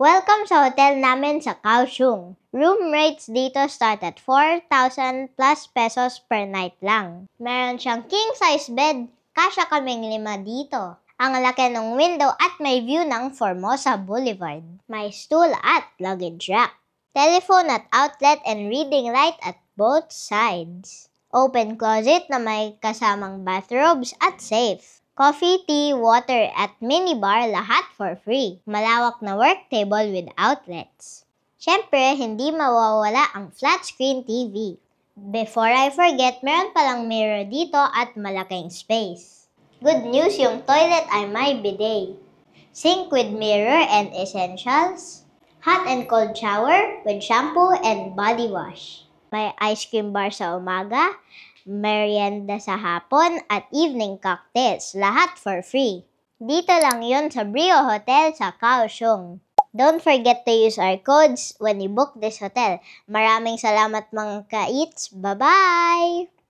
Welcome sa hotel namin sa Kaohsiung. Room rates dito start at 4,000 plus pesos per night lang. Meron siyang king-size bed, kasya kaming 5 dito. Ang laki ng window at may view ng Formosa Boulevard. May stool at luggage rack. Telephone at outlet and reading light at both sides. Open closet na may kasamang bathrobes at safe. Coffee, tea, water at minibar lahat for free. Malawak na work table with outlets. Siyempre, hindi mawawala ang flat screen TV. Before I forget, meron palang mirror dito at malaking space. Good news, yung toilet ay may bidet. Sink with mirror and essentials. Hot and cold shower with shampoo and body wash. May ice cream bar sa umaga, merienda sa hapon, at evening cocktails, lahat for free. Dito lang yun sa Brio Hotel sa Kaohsiung. Don't forget to use our codes when you book this hotel. Maraming salamat mga ka-eats. Bye-bye!